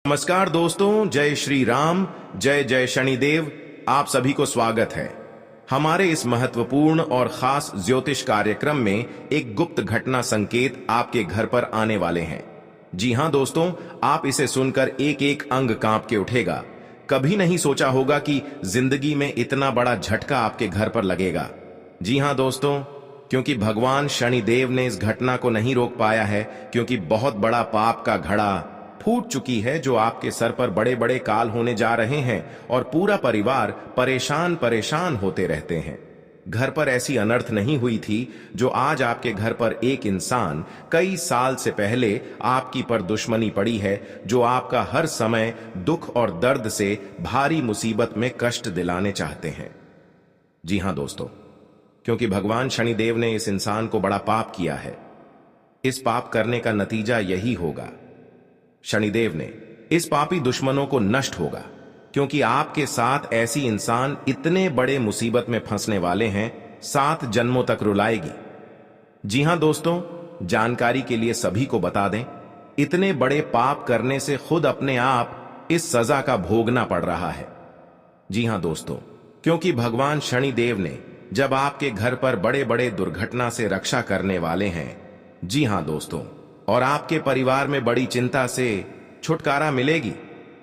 नमस्कार दोस्तों, जय श्री राम, जय जय शनिदेव। आप सभी को स्वागत है हमारे इस महत्वपूर्ण और खास ज्योतिष कार्यक्रम में। एक गुप्त घटना संकेत आपके घर पर आने वाले हैं। जी हां दोस्तों, आप इसे सुनकर एक एक अंग कांप के उठेगा। कभी नहीं सोचा होगा कि जिंदगी में इतना बड़ा झटका आपके घर पर लगेगा। जी हां दोस्तों, क्योंकि भगवान शनिदेव ने इस घटना को नहीं रोक पाया है, क्योंकि बहुत बड़ा पाप का घड़ा फूट चुकी है जो आपके सर पर बड़े बड़े काल होने जा रहे हैं और पूरा परिवार परेशान परेशान होते रहते हैं। घर पर ऐसी अनर्थ नहीं हुई थी जो आज आपके घर पर एक इंसान कई साल से पहले आपकी पर दुश्मनी पड़ी है, जो आपका हर समय दुख और दर्द से भारी मुसीबत में कष्ट दिलाने चाहते हैं। जी हां दोस्तों, क्योंकि भगवान शनिदेव ने इस इंसान को बड़ा पाप किया है। इस पाप करने का नतीजा यही होगा, शनिदेव ने इस पापी दुश्मनों को नष्ट होगा, क्योंकि आपके साथ ऐसी इंसान इतने बड़े मुसीबत में फंसने वाले हैं, 7 जन्मों तक रुलाएगी। जी हां दोस्तों, जानकारी के लिए सभी को बता दें, इतने बड़े पाप करने से खुद अपने आप इस सजा का भोगना पड़ रहा है। जी हां दोस्तों, क्योंकि भगवान शनिदेव ने जब आपके घर पर बड़े बड़े दुर्घटना से रक्षा करने वाले हैं, जी हां दोस्तों, और आपके परिवार में बड़ी चिंता से छुटकारा मिलेगी,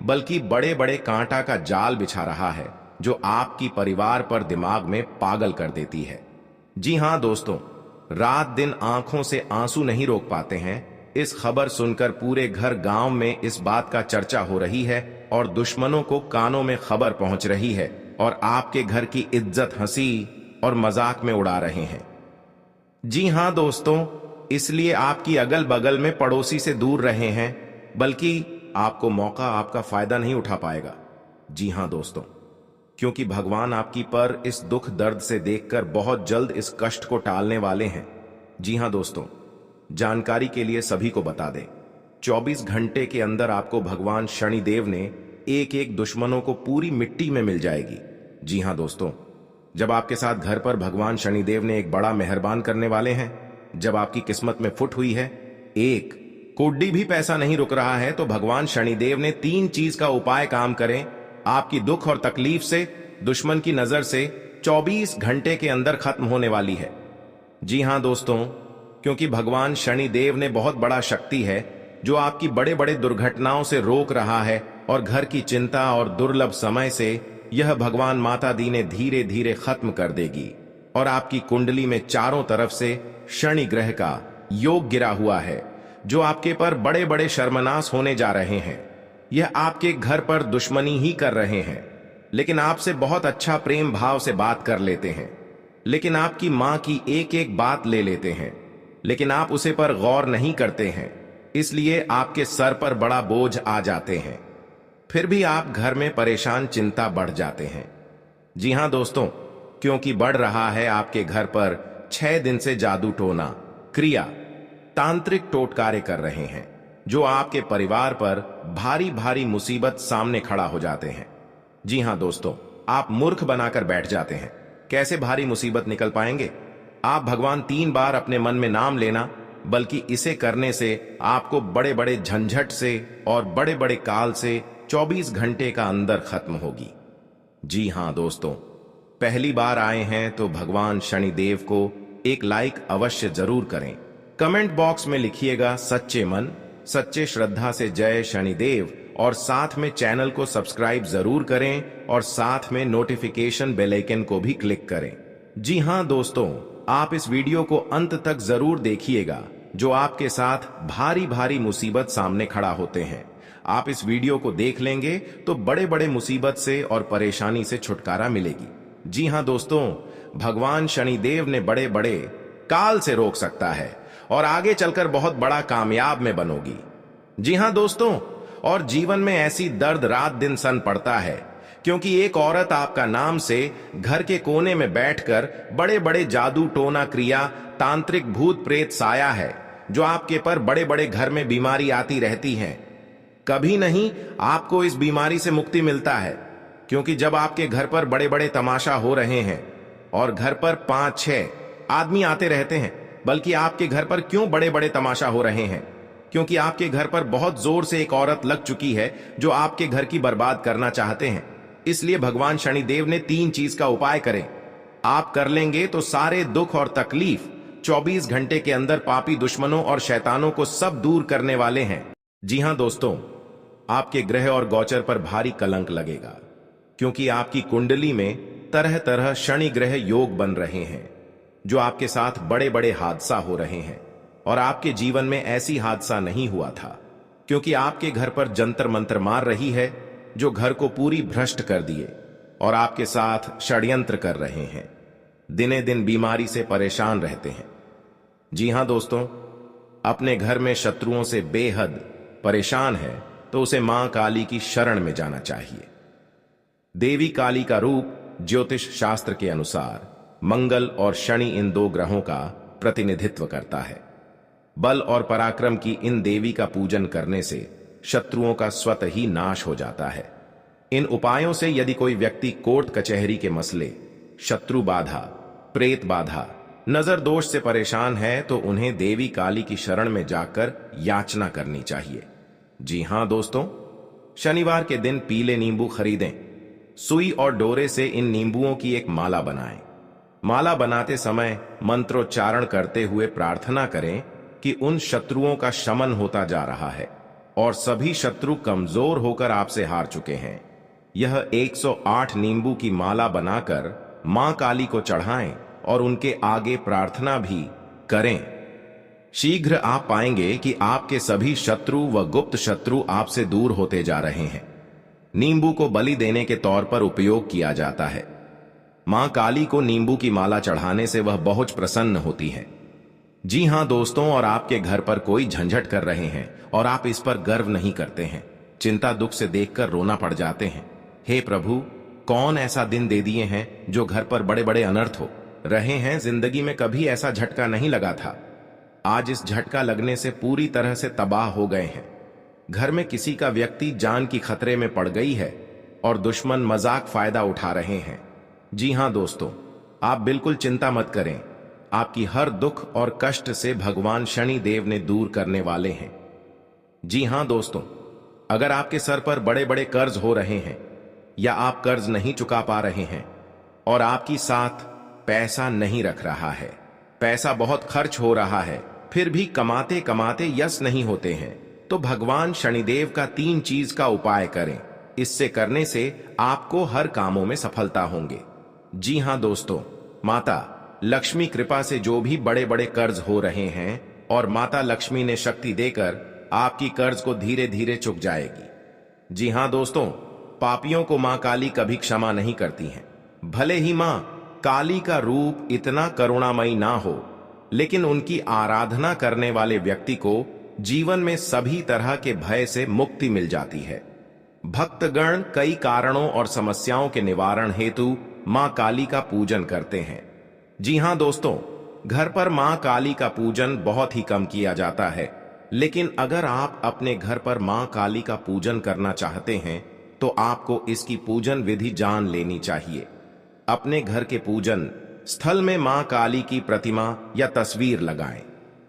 बल्कि बड़े बड़े कांटा का जाल बिछा रहा है जो आपकी परिवार पर दिमाग में पागल कर देती है। जी हां दोस्तों, रात दिन आंखों से आंसू नहीं रोक पाते हैं। इस खबर सुनकर पूरे घर गांव में इस बात का चर्चा हो रही है और दुश्मनों को कानों में खबर पहुंच रही है और आपके घर की इज्जत हंसी और मजाक में उड़ा रहे हैं। जी हां दोस्तों, इसलिए आपकी अगल बगल में पड़ोसी से दूर रहे हैं, बल्कि आपको मौका आपका फायदा नहीं उठा पाएगा। जी हां दोस्तों, क्योंकि भगवान आपकी पर इस दुख दर्द से देखकर बहुत जल्द इस कष्ट को टालने वाले हैं। जी हां दोस्तों, जानकारी के लिए सभी को बता दें, 24 घंटे के अंदर आपको भगवान शनिदेव ने एक एक दुश्मनों को पूरी मिट्टी में मिल जाएगी। जी हां दोस्तों, जब आपके साथ घर पर भगवान शनिदेव ने एक बड़ा मेहरबान करने वाले हैं, जब आपकी किस्मत में फुट हुई है, एक कोड्डी भी पैसा नहीं रुक रहा है, तो भगवान शनिदेव ने 3 चीज का उपाय काम करें आपकी दुख और तकलीफ से, दुश्मन की नजर से 24 घंटे के अंदर खत्म होने वाली है। जी हां दोस्तों, क्योंकि भगवान शनिदेव ने बहुत बड़ा शक्ति है जो आपकी बड़े बड़े दुर्घटनाओं से रोक रहा है, और घर की चिंता और दुर्लभ समय से यह भगवान माता दी ने धीरे धीरे खत्म कर देगी। और आपकी कुंडली में चारों तरफ से शनि ग्रह का योग गिरा हुआ है, जो आपके पर बड़े बड़े शर्मनाश होने जा रहे हैं। यह आपके घर पर दुश्मनी ही कर रहे हैं, लेकिन आपसे बहुत अच्छा प्रेम भाव से बात कर लेते हैं, लेकिन आपकी मां की एक एक बात ले लेते हैं, लेकिन आप उसे पर गौर नहीं करते हैं, इसलिए आपके सर पर बड़ा बोझ आ जाते हैं। फिर भी आप घर में परेशान, चिंता बढ़ जाते हैं। जी हां दोस्तों, क्योंकि बढ़ रहा है आपके घर पर 6 दिन से जादू टोना क्रिया तांत्रिक टोटकारे कर रहे हैं, जो आपके परिवार पर भारी भारी मुसीबत सामने खड़ा हो जाते हैं। जी हां दोस्तों, आप मूर्ख बनाकर बैठ जाते हैं। कैसे भारी मुसीबत निकल पाएंगे? आप भगवान 3 बार अपने मन में नाम लेना, बल्कि इसे करने से आपको बड़े बड़े झंझट से और बड़े बड़े काल से 24 घंटे का अंदर खत्म होगी। जी हां दोस्तों, पहली बार आए हैं तो भगवान शनिदेव को एक लाइक अवश्य जरूर करें। कमेंट बॉक्स में लिखिएगा सच्चे मन सच्चे श्रद्धा से जय शनिदेव, और साथ में चैनल को सब्सक्राइब जरूर करें और साथ में नोटिफिकेशन बेल आइकन को भी क्लिक करें। जी हां दोस्तों, आप इस वीडियो को अंत तक जरूर देखिएगा, जो आपके साथ भारी भारी मुसीबत सामने खड़ा होते हैं। आप इस वीडियो को देख लेंगे तो बड़े बड़े मुसीबत से और परेशानी से छुटकारा मिलेगी। जी हां दोस्तों, भगवान शनिदेव ने बड़े बड़े काल से रोक सकता है और आगे चलकर बहुत बड़ा कामयाब में बनोगी। जी हां दोस्तों, और जीवन में ऐसी दर्द रात दिन सन पड़ता है, क्योंकि एक औरत आपका नाम से घर के कोने में बैठकर बड़े बड़े जादू टोना क्रिया तांत्रिक भूत प्रेत साया है, जो आपके पर बड़े बड़े घर में बीमारी आती रहती है। कभी नहीं आपको इस बीमारी से मुक्ति मिलता है, क्योंकि जब आपके घर पर बड़े बड़े तमाशा हो रहे हैं और घर पर 5-6 आदमी आते रहते हैं, बल्कि आपके घर पर क्यों बड़े बड़े तमाशा हो रहे हैं? क्योंकि आपके घर पर बहुत जोर से एक औरत लग चुकी है जो आपके घर की बर्बाद करना चाहते हैं। इसलिए भगवान शनिदेव ने 3 चीज का उपाय करें। आप कर लेंगे तो सारे दुख और तकलीफ 24 घंटे के अंदर पापी दुश्मनों और शैतानों को सब दूर करने वाले हैं। जी हां दोस्तों, आपके ग्रह और गोचर पर भारी कलंक लगेगा, क्योंकि आपकी कुंडली में तरह तरह शनि ग्रह योग बन रहे हैं, जो आपके साथ बड़े बड़े हादसा हो रहे हैं। और आपके जीवन में ऐसी हादसा नहीं हुआ था, क्योंकि आपके घर पर जंतर मंत्र मार रही है, जो घर को पूरी भ्रष्ट कर दिए और आपके साथ षड्यंत्र कर रहे हैं। दिने दिन बीमारी से परेशान रहते हैं। जी हां दोस्तों, अपने घर में शत्रुओं से बेहद परेशान है तो उसे मां काली की शरण में जाना चाहिए। देवी काली का रूप ज्योतिष शास्त्र के अनुसार मंगल और शनि इन 2 ग्रहों का प्रतिनिधित्व करता है। बल और पराक्रम की इन देवी का पूजन करने से शत्रुओं का स्वतः ही नाश हो जाता है। इन उपायों से यदि कोई व्यक्ति कोर्ट कचहरी के मसले, शत्रु बाधा, प्रेत बाधा, नजर दोष से परेशान है तो उन्हें देवी काली की शरण में जाकर याचना करनी चाहिए। जी हां दोस्तों, शनिवार के दिन पीले नींबू खरीदें। सुई और डोरे से इन नींबुओं की एक माला बनाएं। माला बनाते समय मंत्रोच्चारण करते हुए प्रार्थना करें कि उन शत्रुओं का शमन होता जा रहा है और सभी शत्रु कमजोर होकर आपसे हार चुके हैं। यह 108 नींबू की माला बनाकर मां काली को चढ़ाएं और उनके आगे प्रार्थना भी करें। शीघ्र आप पाएंगे कि आपके सभी शत्रु व गुप्त शत्रु आपसे दूर होते जा रहे हैं। नींबू को बलि देने के तौर पर उपयोग किया जाता है। मां काली को नींबू की माला चढ़ाने से वह बहुत प्रसन्न होती है। जी हां दोस्तों, और आपके घर पर कोई झंझट कर रहे हैं और आप इस पर गर्व नहीं करते हैं, चिंता दुख से देखकर रोना पड़ जाते हैं। हे प्रभु, कौन ऐसा दिन दे दिए हैं जो घर पर बड़े बड़े अनर्थ हो रहे हैं। जिंदगी में कभी ऐसा झटका नहीं लगा था। आज इस झटका लगने से पूरी तरह से तबाह हो गए हैं। घर में किसी का व्यक्ति जान की खतरे में पड़ गई है और दुश्मन मजाक फायदा उठा रहे हैं। जी हां दोस्तों, आप बिल्कुल चिंता मत करें। आपकी हर दुख और कष्ट से भगवान शनि देव ने दूर करने वाले हैं। जी हां दोस्तों, अगर आपके सर पर बड़े बड़े कर्ज हो रहे हैं या आप कर्ज नहीं चुका पा रहे हैं और आपकी साथ पैसा नहीं रख रहा है, पैसा बहुत खर्च हो रहा है, फिर भी कमाते कमाते यश नहीं होते हैं, तो भगवान शनिदेव का 3 चीज का उपाय करें। इससे करने से आपको हर कामों में सफलता होंगे। जी हां दोस्तों, माता लक्ष्मी कृपा से जो भी बड़े बड़े कर्ज हो रहे हैं और माता लक्ष्मी ने शक्ति देकर आपकी कर्ज को धीरे धीरे चुक जाएगी। जी हां दोस्तों, पापियों को मां काली कभी क्षमा नहीं करती हैं। भले ही मां काली का रूप इतना करुणामयी ना हो, लेकिन उनकी आराधना करने वाले व्यक्ति को जीवन में सभी तरह के भय से मुक्ति मिल जाती है। भक्तगण कई कारणों और समस्याओं के निवारण हेतु मां काली का पूजन करते हैं। जी हां दोस्तों, घर पर मां काली का पूजन बहुत ही कम किया जाता है, लेकिन अगर आप अपने घर पर मां काली का पूजन करना चाहते हैं तो आपको इसकी पूजन विधि जान लेनी चाहिए। अपने घर के पूजन स्थल में मां काली की प्रतिमा या तस्वीर लगाएं।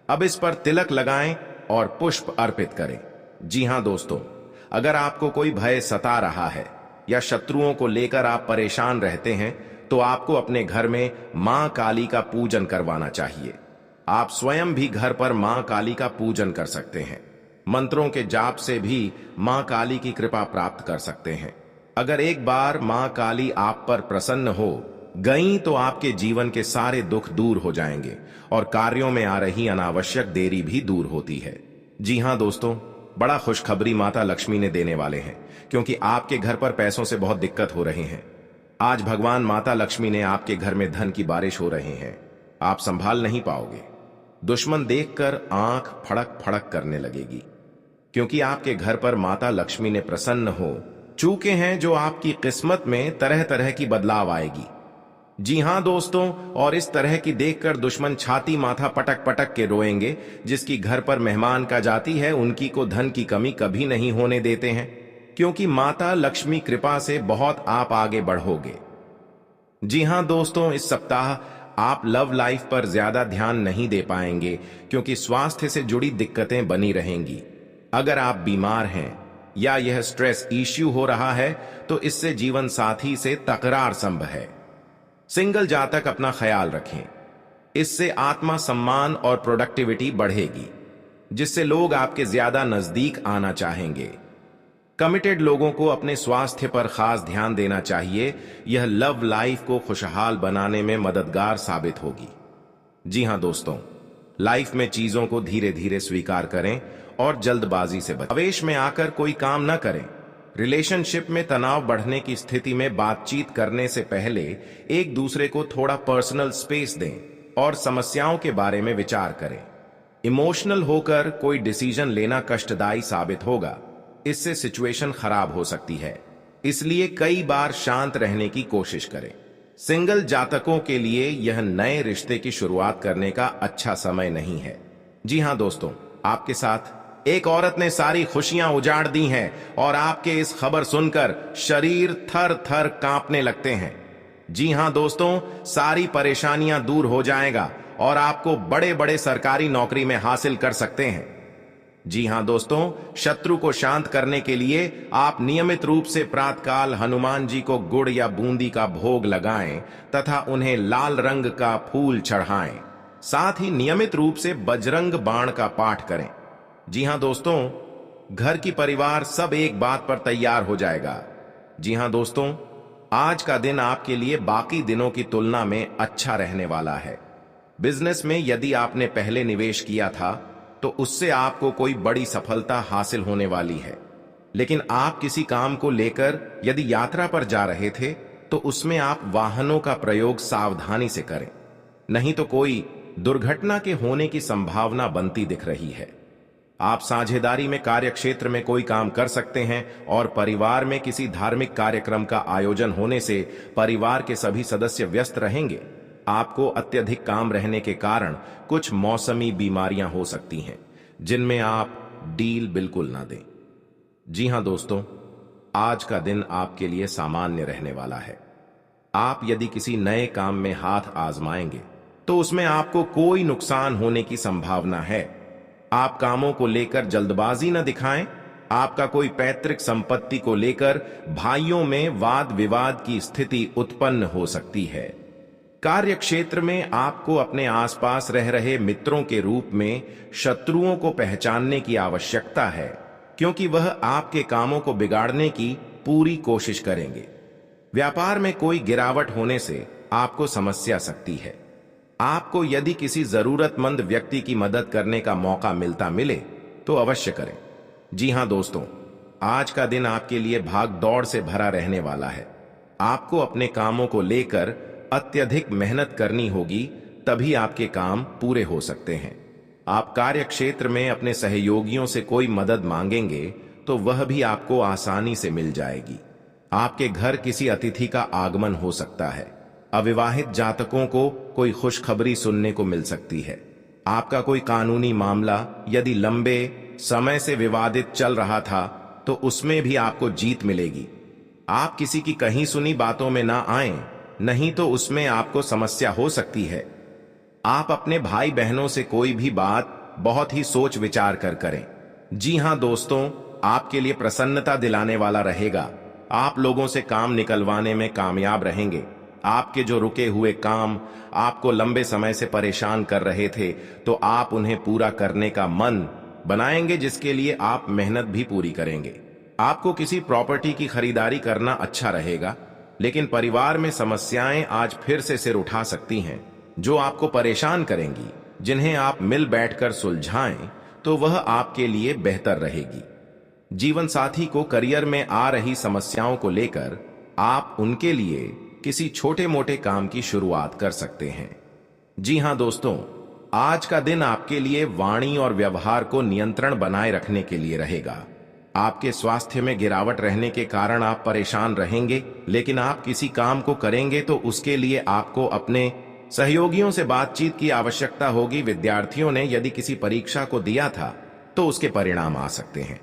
अब इस पर तिलक लगाएं और पुष्प अर्पित करें। जी हां दोस्तों, अगर आपको कोई भय सता रहा है या शत्रुओं को लेकर आप परेशान रहते हैं तो आपको अपने घर में मां काली का पूजन करवाना चाहिए। आप स्वयं भी घर पर मां काली का पूजन कर सकते हैं। मंत्रों के जाप से भी मां काली की कृपा प्राप्त कर सकते हैं। अगर एक बार मां काली आप पर प्रसन्न हो गई तो आपके जीवन के सारे दुख दूर हो जाएंगे और कार्यों में आ रही अनावश्यक देरी भी दूर होती है। जी हां दोस्तों, बड़ा खुशखबरी माता लक्ष्मी ने देने वाले हैं, क्योंकि आपके घर पर पैसों से बहुत दिक्कत हो रही है। आज भगवान माता लक्ष्मी ने आपके घर में धन की बारिश हो रही है। आप संभाल नहीं पाओगे। दुश्मन देखकर आंख फड़क फड़क करने लगेगी, क्योंकि आपके घर पर माता लक्ष्मी ने प्रसन्न हो चूके हैं, जो आपकी किस्मत में तरह तरह की बदलाव आएगी। जी हां दोस्तों, और इस तरह की देखकर दुश्मन छाती माथा पटक पटक के रोएंगे। जिसकी घर पर मेहमान का जाती है उनकी को धन की कमी कभी नहीं होने देते हैं, क्योंकि माता लक्ष्मी कृपा से बहुत आप आगे बढ़ोगे। जी हां दोस्तों, इस सप्ताह आप लव लाइफ पर ज्यादा ध्यान नहीं दे पाएंगे क्योंकि स्वास्थ्य से जुड़ी दिक्कतें बनी रहेंगी। अगर आप बीमार हैं या यह स्ट्रेस इश्यू हो रहा है तो इससे जीवन साथी से तकरार संभव है। सिंगल जातक अपना ख्याल रखें, इससे आत्मा सम्मान और प्रोडक्टिविटी बढ़ेगी, जिससे लोग आपके ज्यादा नजदीक आना चाहेंगे। कमिटेड लोगों को अपने स्वास्थ्य पर खास ध्यान देना चाहिए, यह लव लाइफ को खुशहाल बनाने में मददगार साबित होगी। जी हां दोस्तों, लाइफ में चीजों को धीरे धीरे स्वीकार करें और जल्दबाजी से बचें। आवेश में आकर कोई काम न करें। रिलेशनशिप में तनाव बढ़ने की स्थिति में बातचीत करने से पहले एक दूसरे को थोड़ा पर्सनल स्पेस दें और समस्याओं के बारे में विचार करें। इमोशनल होकर कोई डिसीजन लेना कष्टदायी साबित होगा, इससे सिचुएशन खराब हो सकती है, इसलिए कई बार शांत रहने की कोशिश करें। सिंगल जातकों के लिए यह नए रिश्ते की शुरुआत करने का अच्छा समय नहीं है। जी हां दोस्तों, आपके साथ एक औरत ने सारी खुशियां उजाड़ दी हैं और आपके इस खबर सुनकर शरीर थर थर कांपने लगते हैं। जी हां दोस्तों, सारी परेशानियां दूर हो जाएगा और आपको बड़े बड़े सरकारी नौकरी में हासिल कर सकते हैं। जी हां दोस्तों, शत्रु को शांत करने के लिए आप नियमित रूप से प्रातःकाल हनुमान जी को गुड़ या बूंदी का भोग लगाएं तथा उन्हें लाल रंग का फूल चढ़ाएं। साथ ही नियमित रूप से बजरंग बाण का पाठ करें। जी हां दोस्तों, घर की परिवार सब एक बात पर तैयार हो जाएगा। जी हां दोस्तों, आज का दिन आपके लिए बाकी दिनों की तुलना में अच्छा रहने वाला है। बिजनेस में यदि आपने पहले निवेश किया था तो उससे आपको कोई बड़ी सफलता हासिल होने वाली है, लेकिन आप किसी काम को लेकर यदि यात्रा पर जा रहे थे तो उसमें आप वाहनों का प्रयोग सावधानी से करें, नहीं तो कोई दुर्घटना के होने की संभावना बनती दिख रही है। आप साझेदारी में कार्य क्षेत्र में कोई काम कर सकते हैं और परिवार में किसी धार्मिक कार्यक्रम का आयोजन होने से परिवार के सभी सदस्य व्यस्त रहेंगे। आपको अत्यधिक काम रहने के कारण कुछ मौसमी बीमारियां हो सकती हैं, जिनमें आप डील बिल्कुल ना दें। जी हां दोस्तों, आज का दिन आपके लिए सामान्य रहने वाला है। आप यदि किसी नए काम में हाथ आजमाएंगे तो उसमें आपको कोई नुकसान होने की संभावना है। आप कामों को लेकर जल्दबाजी न दिखाएं। आपका कोई पैतृक संपत्ति को लेकर भाइयों में वाद विवाद की स्थिति उत्पन्न हो सकती है। कार्य क्षेत्र में आपको अपने आसपास रह रहे मित्रों के रूप में शत्रुओं को पहचानने की आवश्यकता है, क्योंकि वह आपके कामों को बिगाड़ने की पूरी कोशिश करेंगे। व्यापार में कोई गिरावट होने से आपको समस्या सकती है। आपको यदि किसी जरूरतमंद व्यक्ति की मदद करने का मौका मिले तो अवश्य करें। जी हां दोस्तों, आज का दिन आपके लिए भाग दौड़ से भरा रहने वाला है। आपको अपने कामों को लेकर अत्यधिक मेहनत करनी होगी, तभी आपके काम पूरे हो सकते हैं। आप कार्य क्षेत्र में अपने सहयोगियों से कोई मदद मांगेंगे तो वह भी आपको आसानी से मिल जाएगी। आपके घर किसी अतिथि का आगमन हो सकता है। अविवाहित जातकों को कोई खुशखबरी सुनने को मिल सकती है। आपका कोई कानूनी मामला यदि लंबे समय से विवादित चल रहा था तो उसमें भी आपको जीत मिलेगी। आप किसी की कहीं सुनी बातों में ना आएं, नहीं तो उसमें आपको समस्या हो सकती है। आप अपने भाई बहनों से कोई भी बात बहुत ही सोच विचार कर करें। जी हां दोस्तों, आपके लिए प्रसन्नता दिलाने वाला रहेगा। आप लोगों से काम निकलवाने में कामयाब रहेंगे। आपके जो रुके हुए काम आपको लंबे समय से परेशान कर रहे थे तो आप उन्हें पूरा करने का मन बनाएंगे, जिसके लिए आप मेहनत भी पूरी करेंगे। आपको किसी प्रॉपर्टी की खरीदारी करना अच्छा रहेगा, लेकिन परिवार में समस्याएं आज फिर से सिर उठा सकती हैं जो आपको परेशान करेंगी। जिन्हें आप मिल बैठकर सुलझाएं तो वह आपके लिए बेहतर रहेगी। जीवन साथी को करियर में आ रही समस्याओं को लेकर आप उनके लिए किसी छोटे मोटे काम की शुरुआत कर सकते हैं। जी हां दोस्तों, आज का दिन आपके लिए वाणी और व्यवहार को नियंत्रण बनाए रखने के लिए रहेगा। आपके स्वास्थ्य में गिरावट रहने के कारण आप परेशान रहेंगे, लेकिन आप किसी काम को करेंगे तो उसके लिए आपको अपने सहयोगियों से बातचीत की आवश्यकता होगी। विद्यार्थियों ने यदि किसी परीक्षा को दिया था तो उसके परिणाम आ सकते हैं।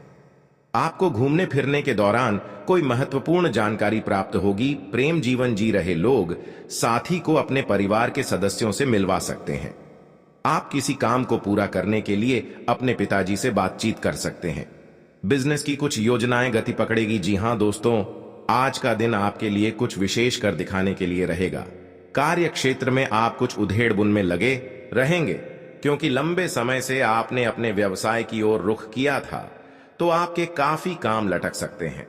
आपको घूमने फिरने के दौरान कोई महत्वपूर्ण जानकारी प्राप्त होगी। प्रेम जीवन जी रहे लोग साथी को अपने परिवार के सदस्यों से मिलवा सकते हैं। आप किसी काम को पूरा करने के लिए अपने पिताजी से बातचीत कर सकते हैं। बिजनेस की कुछ योजनाएं गति पकड़ेगी। जी हां दोस्तों, आज का दिन आपके लिए कुछ विशेष कर दिखाने के लिए रहेगा। कार्य क्षेत्र में आप कुछ उधेड़ बुन में लगे रहेंगे, क्योंकि लंबे समय से आपने अपने व्यवसाय की ओर रुख किया था, तो आपके काफी काम लटक सकते हैं।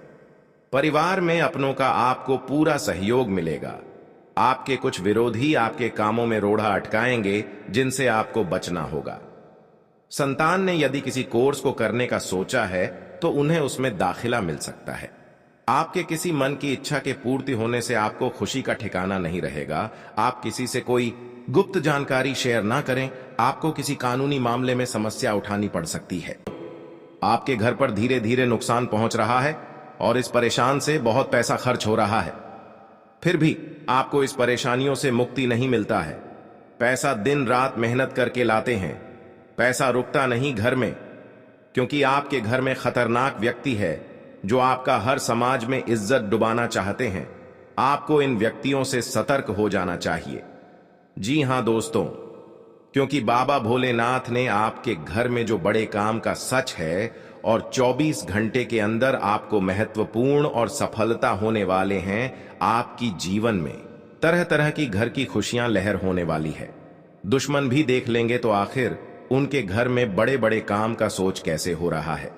परिवार में अपनों का आपको पूरा सहयोग मिलेगा। आपके कुछ विरोधी आपके कामों में रोड़ा अटकाएंगे, जिनसे आपको बचना होगा। संतान ने यदि किसी कोर्स को करने का सोचा है तो उन्हें उसमें दाखिला मिल सकता है। आपके किसी मन की इच्छा के पूर्ति होने से आपको खुशी का ठिकाना नहीं रहेगा। आप किसी से कोई गुप्त जानकारी शेयर ना करें, आपको किसी कानूनी मामले में समस्या उठानी पड़ सकती है। आपके घर पर धीरे धीरे नुकसान पहुंच रहा है और इस परेशान से बहुत पैसा खर्च हो रहा है। फिर भी आपको इस परेशानियों से मुक्ति नहीं मिलता है। पैसा दिन रात मेहनत करके लाते हैं, पैसा रुकता नहीं घर में, क्योंकि आपके घर में खतरनाक व्यक्ति है जो आपका हर समाज में इज्जत डुबाना चाहते हैं। आपको इन व्यक्तियों से सतर्क हो जाना चाहिए। जी हां दोस्तों, क्योंकि बाबा भोलेनाथ ने आपके घर में जो बड़े काम का सच है और 24 घंटे के अंदर आपको महत्वपूर्ण और सफलता होने वाले हैं। आपकी जीवन में तरह तरह की घर की खुशियां लहर होने वाली है। दुश्मन भी देख लेंगे तो आखिर उनके घर में बड़े बड़े काम का सोच कैसे हो रहा है।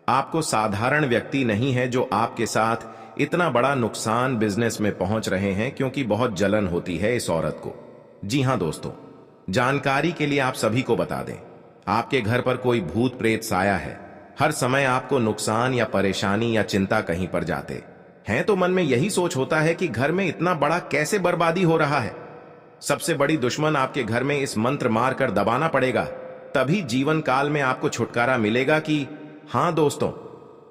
आपको साधारण व्यक्ति नहीं है जो आपके साथ इतना बड़ा नुकसान बिजनेस में पहुंच रहे हैं, क्योंकि बहुत जलन होती है इस औरत को। जी हां दोस्तों, जानकारी के लिए आप सभी को बता दें, आपके घर पर कोई भूत प्रेत साया है। हर समय आपको नुकसान या परेशानी या चिंता कहीं पर जाते हैं तो मन में यही सोच होता है कि घर में इतना बड़ा कैसे बर्बादी हो रहा है। सबसे बड़ी दुश्मन आपके घर में इस मंत्र मार कर दबाना पड़ेगा, तभी जीवन काल में आपको छुटकारा मिलेगा। कि हां दोस्तों,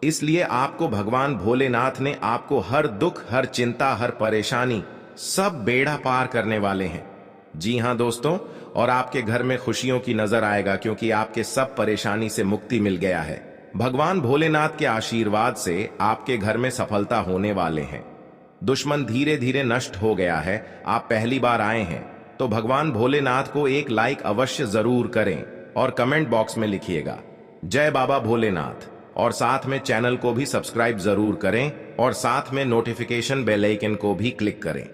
इसलिए आपको भगवान भोलेनाथ ने आपको हर दुख, हर चिंता, हर परेशानी, सब बेड़ा पार करने वाले हैं। जी हां दोस्तों, और आपके घर में खुशियों की नजर आएगा, क्योंकि आपके सब परेशानी से मुक्ति मिल गया है। भगवान भोलेनाथ के आशीर्वाद से आपके घर में सफलता होने वाले हैं। दुश्मन धीरे धीरे नष्ट हो गया है। आप पहली बार आए हैं तो भगवान भोलेनाथ को एक लाइक अवश्य जरूर करें और कमेंट बॉक्स में लिखिएगा जय बाबा भोलेनाथ, और साथ में चैनल को भी सब्सक्राइब जरूर करें और साथ में नोटिफिकेशन बेल आइकन को भी क्लिक करें।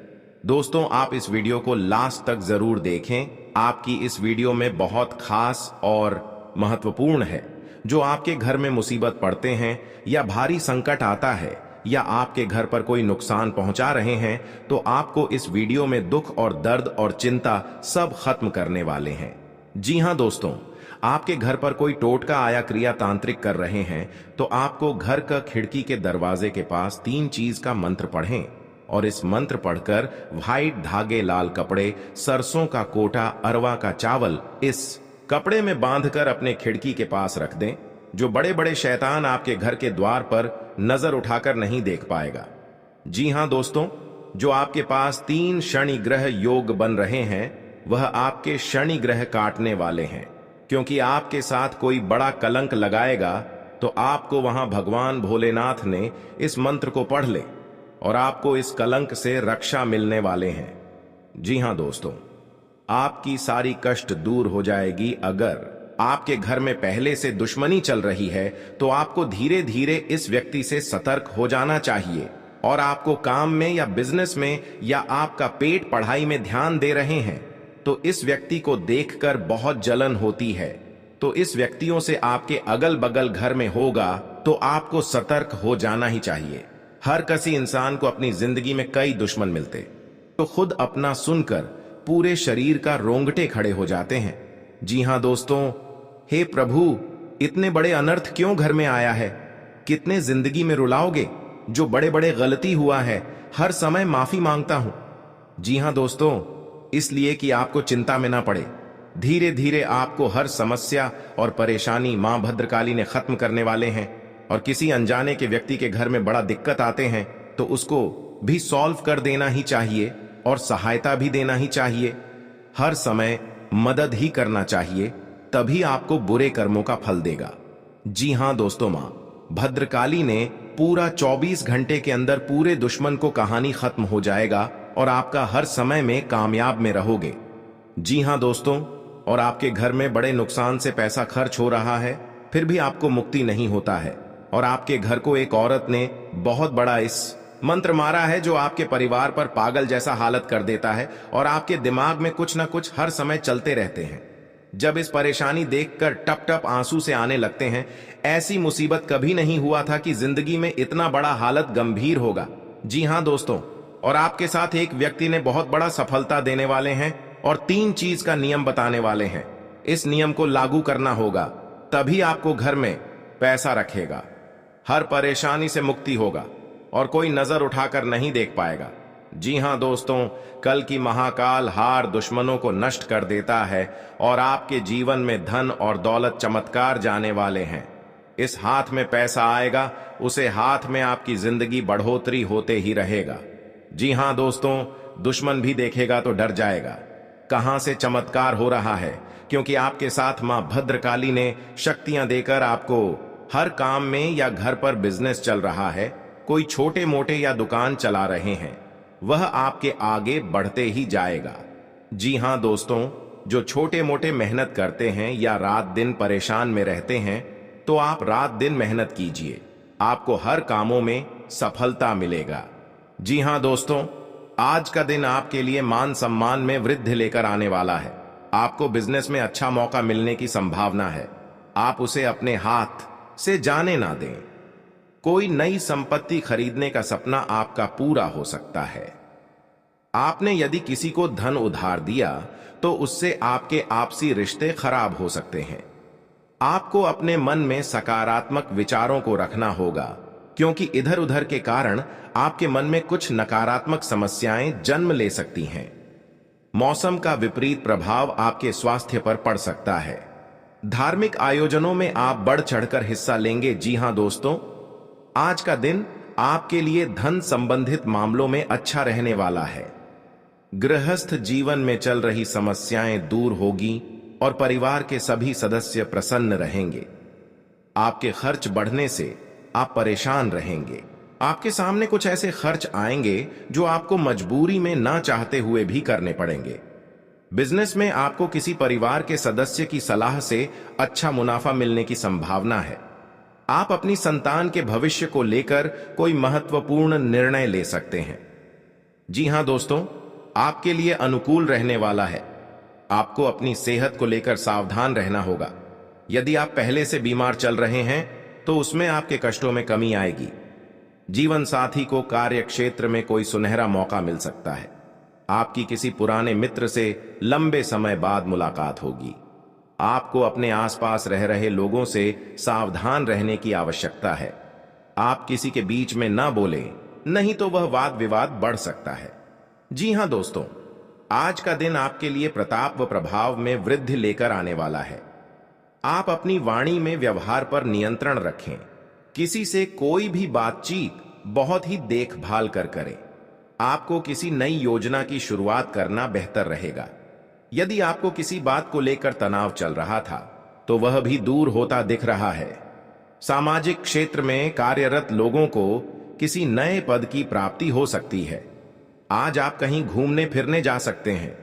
दोस्तों, आप इस वीडियो को लास्ट तक जरूर देखें। आपकी इस वीडियो में बहुत खास और महत्वपूर्ण है। जो आपके घर में मुसीबत पड़ते हैं या भारी संकट आता है या आपके घर पर कोई नुकसान पहुंचा रहे हैं, तो आपको इस वीडियो में दुख और दर्द और चिंता सब खत्म करने वाले हैं। जी हां दोस्तों, आपके घर पर कोई टोटका आया क्रिया तांत्रिक कर रहे हैं तो आपको घर का खिड़की के दरवाजे के पास 3 चीज का मंत्र पढ़ें और इस मंत्र पढ़कर व्हाइट धागे, लाल कपड़े, सरसों का कोटा, अरवा का चावल इस कपड़े में बांधकर अपने खिड़की के पास रख दें। जो बड़े बड़े शैतान आपके घर के द्वार पर नजर उठाकर नहीं देख पाएगा। जी हां दोस्तों, जो आपके पास 3 शनि ग्रह योग बन रहे हैं, वह आपके शनि ग्रह काटने वाले हैं, क्योंकि आपके साथ कोई बड़ा कलंक लगाएगा। तो आपको वहां भगवान भोलेनाथ ने इस मंत्र को पढ़ ले और आपको इस कलंक से रक्षा मिलने वाले हैं। जी हां दोस्तों, आपकी सारी कष्ट दूर हो जाएगी। अगर आपके घर में पहले से दुश्मनी चल रही है तो आपको धीरे धीरे इस व्यक्ति से सतर्क हो जाना चाहिए। और आपको काम में या बिजनेस में या आपका पेट पढ़ाई में ध्यान दे रहे हैं तो इस व्यक्ति को देखकर बहुत जलन होती है, तो इस व्यक्तियों से आपके अगल बगल घर में होगा तो आपको सतर्क हो जाना ही चाहिए। हर किसी इंसान को अपनी जिंदगी में कई दुश्मन मिलते तो खुद अपना सुनकर पूरे शरीर का रोंगटे खड़े हो जाते हैं। जी हां दोस्तों, हे प्रभु, इतने बड़े अनर्थ क्यों घर में आया है? कितने जिंदगी में रुलाओगे? जो बड़े बड़े गलती हुआ है, हर समय माफी मांगता हूं। जी हां दोस्तों, इसलिए कि आपको चिंता में ना पड़े। धीरे धीरे आपको हर समस्या और परेशानी मां भद्रकाली ने खत्म करने वाले हैं। और किसी अनजाने के व्यक्ति के घर में बड़ा दिक्कत आते हैं तो उसको भी सॉल्व कर देना ही चाहिए और सहायता भी देना ही चाहिए। हर समय मदद ही करना चाहिए, तभी आपको बुरे कर्मों का फल देगा। जी हां दोस्तों, मां भद्रकाली ने पूरा 24 घंटे के अंदर पूरे दुश्मन को कहानी खत्म हो जाएगा और आपका हर समय में कामयाब में रहोगे। जी हां दोस्तों, और आपके घर में बड़े नुकसान से पैसा खर्च हो रहा है, फिर भी आपको मुक्ति नहीं होता है, और आपके घर को एक औरत ने बहुत बड़ा इस मंत्र मारा है जो आपके परिवार पर पागल जैसा हालत कर देता है और आपके दिमाग में कुछ ना कुछ हर समय चलते रहते हैं। जब इस परेशानी देखकर टप टप आंसू से आने लगते हैं, ऐसी मुसीबत कभी नहीं हुआ था कि जिंदगी में इतना बड़ा हालत गंभीर होगा। जी हां दोस्तों, और आपके साथ एक व्यक्ति ने बहुत बड़ा सफलता देने वाले हैं और 3 चीज का नियम बताने वाले हैं। इस नियम को लागू करना होगा, तभी आपको घर में पैसा रखेगा, हर परेशानी से मुक्ति होगा और कोई नजर उठाकर नहीं देख पाएगा। जी हां दोस्तों, कल की महाकाल हार दुश्मनों को नष्ट कर देता है और आपके जीवन में धन और दौलत चमत्कार जाने वाले हैं। इस हाथ में पैसा आएगा, उसे हाथ में आपकी जिंदगी बढ़ोतरी होते ही रहेगा। जी हां दोस्तों, दुश्मन भी देखेगा तो डर जाएगा। कहां से चमत्कार हो रहा है, क्योंकि आपके साथ मां भद्रकाली ने शक्तियां देकर आपको हर काम में या घर पर बिजनेस चल रहा है, कोई छोटे मोटे या दुकान चला रहे हैं, वह आपके आगे बढ़ते ही जाएगा। जी हां दोस्तों, जो छोटे मोटे मेहनत करते हैं या रात दिन परेशान में रहते हैं, तो आप रात दिन मेहनत कीजिए, आपको हर कामों में सफलता मिलेगा। जी हां दोस्तों, आज का दिन आपके लिए मान सम्मान में वृद्धि लेकर आने वाला है। आपको बिजनेस में अच्छा मौका मिलने की संभावना है, आप उसे अपने हाथ से जाने ना दें। कोई नई संपत्ति खरीदने का सपना आपका पूरा हो सकता है। आपने यदि किसी को धन उधार दिया तो उससे आपके आपसी रिश्ते खराब हो सकते हैं। आपको अपने मन में सकारात्मक विचारों को रखना होगा, क्योंकि इधर उधर के कारण आपके मन में कुछ नकारात्मक समस्याएं जन्म ले सकती हैं। मौसम का विपरीत प्रभाव आपके स्वास्थ्य पर पड़ सकता है। धार्मिक आयोजनों में आप बढ़ चढ़कर हिस्सा लेंगे। जी हां दोस्तों, आज का दिन आपके लिए धन संबंधित मामलों में अच्छा रहने वाला है। गृहस्थ जीवन में चल रही समस्याएं दूर होगी और परिवार के सभी सदस्य प्रसन्न रहेंगे। आपके खर्च बढ़ने से आप परेशान रहेंगे। आपके सामने कुछ ऐसे खर्च आएंगे जो आपको मजबूरी में ना चाहते हुए भी करने पड़ेंगे। बिजनेस में आपको किसी परिवार के सदस्य की सलाह से अच्छा मुनाफा मिलने की संभावना है। आप अपनी संतान के भविष्य को लेकर कोई महत्वपूर्ण निर्णय ले सकते हैं। जी हां दोस्तों, आपके लिए अनुकूल रहने वाला है। आपको अपनी सेहत को लेकर सावधान रहना होगा। यदि आप पहले से बीमार चल रहे हैं तो उसमें आपके कष्टों में कमी आएगी। जीवन साथी को कार्य क्षेत्र में कोई सुनहरा मौका मिल सकता है। आपकी किसी पुराने मित्र से लंबे समय बाद मुलाकात होगी। आपको अपने आसपास रह रहे लोगों से सावधान रहने की आवश्यकता है। आप किसी के बीच में ना बोलें, नहीं तो वह वाद विवाद बढ़ सकता है। जी हां दोस्तों, आज का दिन आपके लिए प्रताप व प्रभाव में वृद्धि लेकर आने वाला है। आप अपनी वाणी में व्यवहार पर नियंत्रण रखें। किसी से कोई भी बातचीत बहुत ही देखभाल कर करें। आपको किसी नई योजना की शुरुआत करना बेहतर रहेगा। यदि आपको किसी बात को लेकर तनाव चल रहा था तो वह भी दूर होता दिख रहा है। सामाजिक क्षेत्र में कार्यरत लोगों को किसी नए पद की प्राप्ति हो सकती है। आज आप कहीं घूमने फिरने जा सकते हैं।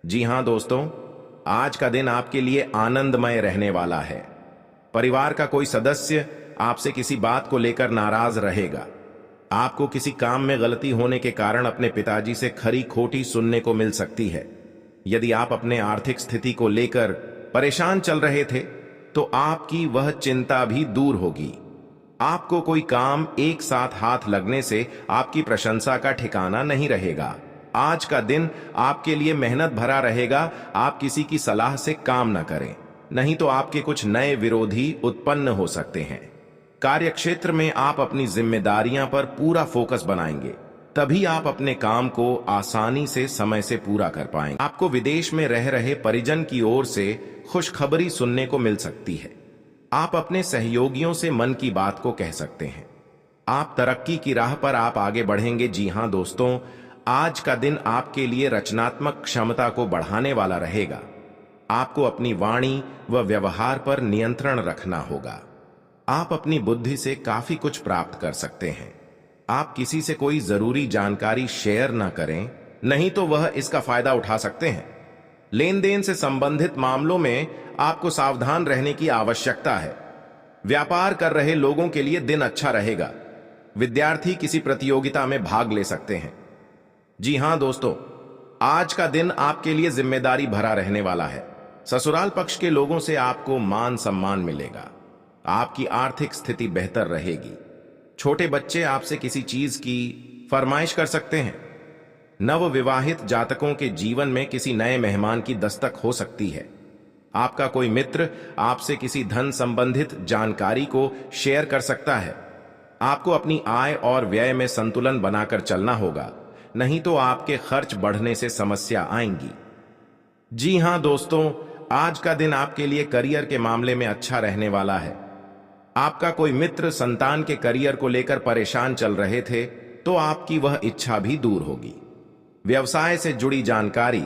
जी हां दोस्तों, आज का दिन आपके लिए आनंदमय रहने वाला है। परिवार का कोई सदस्य आपसे किसी बात को लेकर नाराज रहेगा। आपको किसी काम में गलती होने के कारण अपने पिताजी से खरी खोटी सुनने को मिल सकती है। यदि आप अपने आर्थिक स्थिति को लेकर परेशान चल रहे थे तो आपकी वह चिंता भी दूर होगी। आपको कोई काम एक साथ हाथ लगने से आपकी प्रशंसा का ठिकाना नहीं रहेगा। आज का दिन आपके लिए मेहनत भरा रहेगा। आप किसी की सलाह से काम न करें, नहीं तो आपके कुछ नए विरोधी उत्पन्न हो सकते हैं। कार्यक्षेत्र में आप अपनी जिम्मेदारियां पर पूरा फोकस बनाएंगे, तभी आप अपने काम को आसानी से समय से पूरा कर पाएंगे। आपको विदेश में रह रहे परिजन की ओर से खुशखबरी सुनने को मिल सकती है। आप अपने सहयोगियों से मन की बात को कह सकते हैं। आप तरक्की की राह पर आप आगे बढ़ेंगे। जी हां दोस्तों, आज का दिन आपके लिए रचनात्मक क्षमता को बढ़ाने वाला रहेगा। आपको अपनी वाणी व व्यवहार पर नियंत्रण रखना होगा। आप अपनी बुद्धि से काफी कुछ प्राप्त कर सकते हैं। आप किसी से कोई जरूरी जानकारी शेयर ना करें, नहीं तो वह इसका फायदा उठा सकते हैं। लेन देन से संबंधित मामलों में आपको सावधान रहने की आवश्यकता है। व्यापार कर रहे लोगों के लिए दिन अच्छा रहेगा। विद्यार्थी किसी प्रतियोगिता में भाग ले सकते हैं। जी हां दोस्तों, आज का दिन आपके लिए जिम्मेदारी भरा रहने वाला है। ससुराल पक्ष के लोगों से आपको मान सम्मान मिलेगा। आपकी आर्थिक स्थिति बेहतर रहेगी। छोटे बच्चे आपसे किसी चीज की फरमाइश कर सकते हैं। नव विवाहित जातकों के जीवन में किसी नए मेहमान की दस्तक हो सकती है। आपका कोई मित्र आपसे किसी धन संबंधित जानकारी को शेयर कर सकता है। आपको अपनी आय और व्यय में संतुलन बनाकर चलना होगा, नहीं तो आपके खर्च बढ़ने से समस्या आएंगी। जी हां दोस्तों, आज का दिन आपके लिए करियर के मामले में अच्छा रहने वाला है। आपका कोई मित्र संतान के करियर को लेकर परेशान चल रहे थे, तो आपकी वह इच्छा भी दूर होगी। व्यवसाय से जुड़ी जानकारी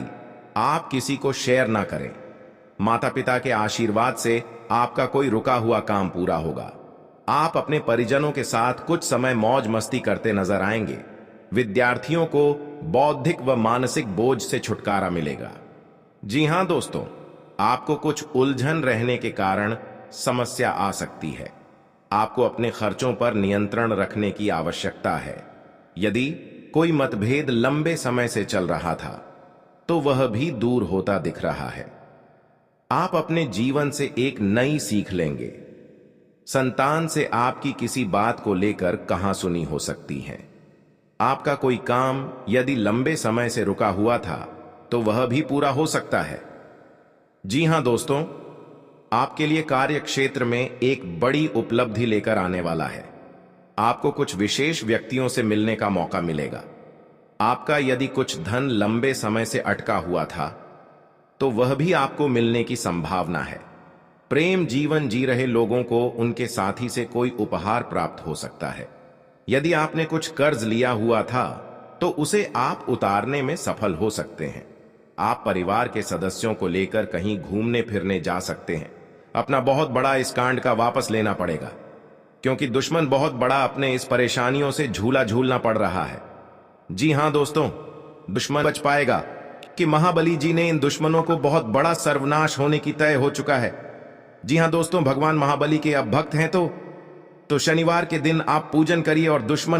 आप किसी को शेयर ना करें। माता पिता के आशीर्वाद से आपका कोई रुका हुआ काम पूरा होगा। आप अपने परिजनों के साथ कुछ समय मौज मस्ती करते नजर आएंगे। विद्यार्थियों को बौद्धिक व मानसिक बोझ से छुटकारा मिलेगा। जी हां दोस्तों, आपको कुछ उलझन रहने के कारण समस्या आ सकती है। आपको अपने खर्चों पर नियंत्रण रखने की आवश्यकता है। यदि कोई मतभेद लंबे समय से चल रहा था, तो वह भी दूर होता दिख रहा है। आप अपने जीवन से एक नई सीख लेंगे। संतान से आपकी किसी बात को लेकर कहासुनी हो सकती है। आपका कोई काम यदि लंबे समय से रुका हुआ था, तो वह भी पूरा हो सकता है। जी हां दोस्तों, आपके लिए कार्य क्षेत्र में एक बड़ी उपलब्धि लेकर आने वाला है। आपको कुछ विशेष व्यक्तियों से मिलने का मौका मिलेगा। आपका यदि कुछ धन लंबे समय से अटका हुआ था, तो वह भी आपको मिलने की संभावना है। प्रेम जीवन जी रहे लोगों को उनके साथी से कोई उपहार प्राप्त हो सकता है। यदि आपने कुछ कर्ज लिया हुआ था, तो उसे आप उतारने में सफल हो सकते हैं। आप परिवार के सदस्यों को लेकर कहीं घूमने फिरने जा सकते हैं। अपना बहुत बड़ा इस कांड का वापस लेना पड़ेगा, क्योंकि दुश्मन बहुत बड़ा अपने इस परेशानियों से झूला झूलना पड़ रहा है। जी हां दोस्तों, दुश्मन बच पाएगा कि महाबली जी ने इन दुश्मनों को बहुत बड़ा सर्वनाश होने की तय हो चुका है। जी हां दोस्तों, भगवान महाबली के अब भक्त हैं तो शनिवार के दिन आप पूजन करिए और दुश्मन